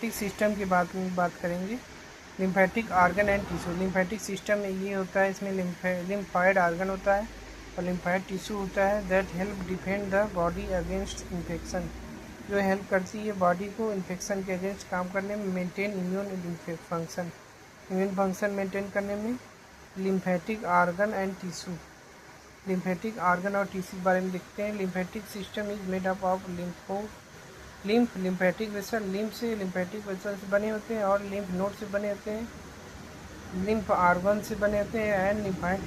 Lymphatic system की बात करेंगे। Lymphatic organ and tissue. Lymphatic system में ये होता है, इसमें लिम्फाइड आर्गन होता है और लिम्फाइड टिश्यू होता है that help defend the body against infection, जो हेल्प करती है बॉडी को इन्फेक्शन के अगेंस्ट काम करने में, मेंटेन इम्यून फंक्शन मेंटेन करने में। Lymphatic organ and tissue. Lymphatic organ और टिश्यू के बारे में देखते हैं। Lymphatic system is made up of lymphatic vessel. Lymph से लिम्फेटिक वेसल से बने होते हैं और लिम्फ नोड से बने होते हैं, लिम्फ आर्गन से बने होते हैं एंड लिम्फाइड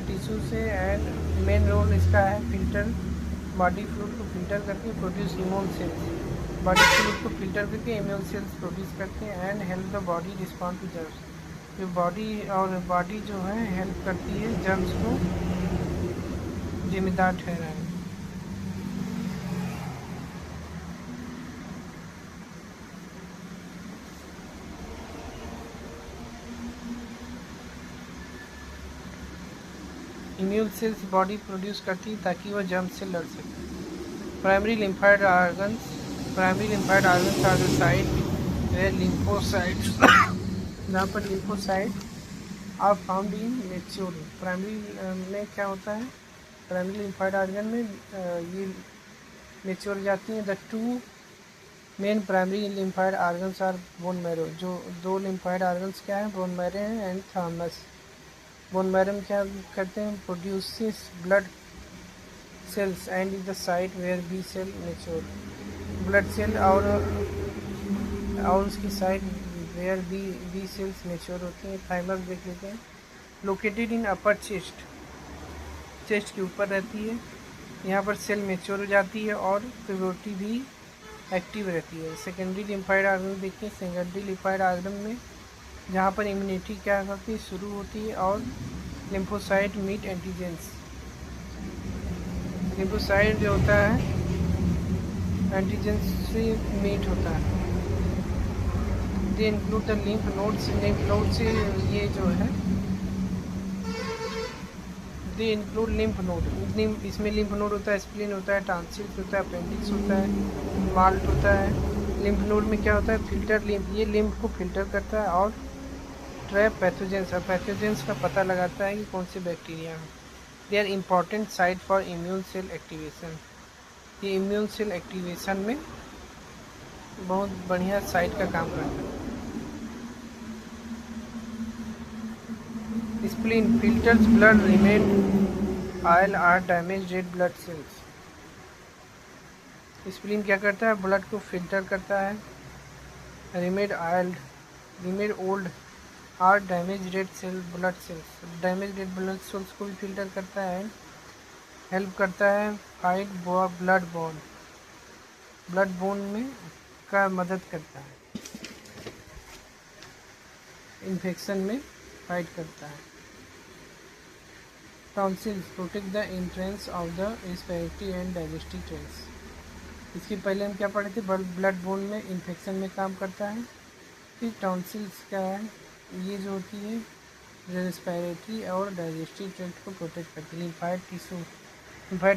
टिश्यू से। एंड मेन रोल इसका है फिल्टर, बॉडी फ्लूइड को फिल्टर करके produce immune cells, body fluid को फिल्टर करके इम्यून सेल्स प्रोड्यूस करते हैं and help the body respond to germs, जो बॉडी जो है हेल्प करती है जर्म्स को जिम्मेदार ठहराने। इम्यून सेल्स बॉडी प्रोड्यूस करती है ताकि वह जर्म से लड़ सके। Primary lymphoid organs are the site where lymphocytes जहाँ पर lymphocyte are found in mature. Primary में क्या होता है, प्राइमरी लिम्फाइड आर्गन में ये मैच्योर जाती हैं। The two main primary lymphoid organs are bone marrow. जो दो लिम्फाइड आर्गन्स क्या है, बोन मैरो हैं एंड थामस। बोन मैरो में क्या करते हैं, produces blood cells and is the site where B cell mature. Blood cell और उसकी site where B cells mature होती हैं। थाइमस देख लेते हैं। लोकेटेड इन अपर चेस्ट के ऊपर रहती है, यहाँ पर सेल मैच्योर हो जाती है और प्यूबर्टी भी एक्टिव रहती है। सेकेंडरी लिम्फाइड आर्गन देखिए। सेकेंडरी लिम्फाइड आर्गन में जहाँ पर इम्यूनिटी क्या करती है, शुरू होती है और लिम्फोसाइट मीट एंटीजेंस। लिम्फोसाइट जो होता है एंटीजेंस से मीट होता है। They include the lymph nodes. Lymph node से ये जो है दे इंक्लूड लिम्फ नोड। इसमें लिम्फ नोड होता है, स्प्लीन होता है, टॉन्सिल्स होता है, अपेंडिक्स होता है, माल्ट होता है। लिम्फ नोड में क्या होता है, फिल्टर लिम्फ, ये लिम्फ को फिल्टर करता है और ट्रैप पैथोजेंस और पैथोजेंस का पता लगाता है कि कौन से बैक्टीरिया हैं। They are important site for immune cell activation. ये इम्यून सेल एक्टिवेशन में बहुत बढ़िया साइट का काम करता है। Spleen filters blood remain oil or damage red blood cells. Spleen क्या करता है, ब्लड को फिल्टर करता है। Remade old or damage red cell blood cells. Damage red blood cells को भी फिल्टर करता है। हेल्प करता है फाइट ब्लड बोन में का मदद करता है, इन्फेक्शन में फाइट करता है। Tonsils protect the entrance of the respiratory and digestive tracts. इसके पहले हम क्या पढ़े थे, ब्लड बोन में इन्फेक्शन में काम करता है। फिर टॉन्सिल्स क्या है, ये जो होती है रेस्पिरेटरी और डाइजेस्टिव ट्रैक्ट को प्रोटेक्ट करती है। लिम्फाइड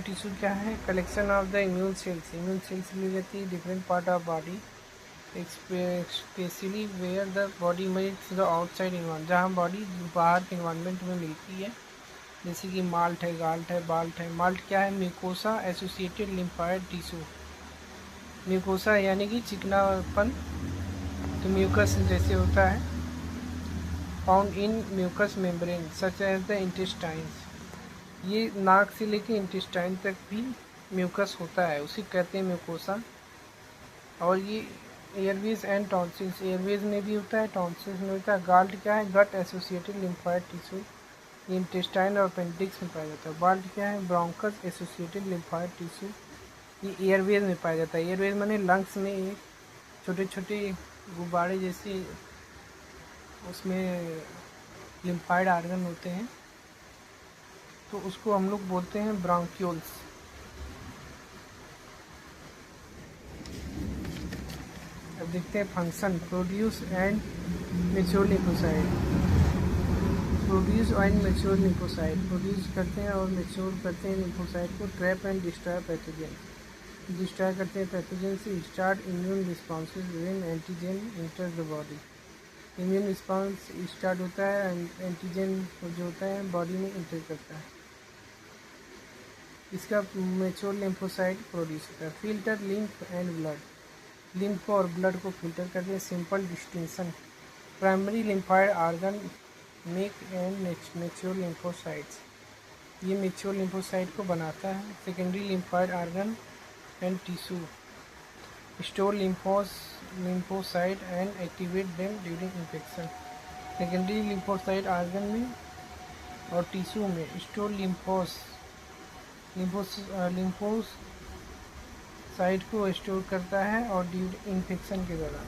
टिश्यू क्या है, collection of the immune cells ली जाती है different part of body, specially where the body meets the outside environment, जहाँ बॉडी बाहर के इन्वायरमेंट में मिलती है, जैसे कि माल्ट है, गाल्ट है, बाल्ट है। माल्ट क्या है, mucosa associated lymphoid tissue. Mucosa यानी कि चिकनापन, तो म्यूकस जैसे होता है, found in mucus membrane such as the intestines. ये नाक से लेके इंटेस्टाइन तक भी म्यूकस होता है, उसी कहते हैं म्यूकोसा। और ये एयरवेज एंड टॉन्सिल्स, एयरवेज में भी होता है, टॉन्सिल्स में होता है। गाल्ट क्या है, गट एसोसिएटेड लिम्फाइड टिश्यू, ये इंटेस्टाइन और अपेंडिक्स में पाया जाता है। बाल्ट क्या है, ब्रोंकस एसोसिएटेड लिम्फाइड टिश्यू, ये एयरवेज में पाया जाता है। एयरवेज माने लंग्स में एक छोटे छोटे गुब्बारे जैसे उसमें लिम्फाइड आर्गन होते हैं, तो उसको हम लोग बोलते हैं ब्रोंक्यूल्स। अब देखते हैं function. Produce and mature lymphocyte. Produce करते हैं और मैच्योर करते हैं लिम्फोसाइट को। Trap and destroy pathogen. Destroy करते हैं पैथोजन से। Start immune responses when antigen enter the body. Immune response start होता है एंटीजन जो होता है बॉडी में इंटर करता है। इसका मैच्योर लिम्फोसाइट प्रोड्यूस होता है। Filter lymph and blood. Lymph और ब्लड को फिल्टर करते हैं। Simple distinction. Primary lymphoid organ make and mature lymphocytes. ये मैच्योर लिम्फोसाइट को बनाता है। Secondary lymphoid organ and tissue store lymphocyte and activate them during infection। Secondary lymphocyte organ में और टिश्यू में स्टोर लिम्फोसाइट को स्टोर करता है और ड्यूरिंग इन्फेक्शन के दौरान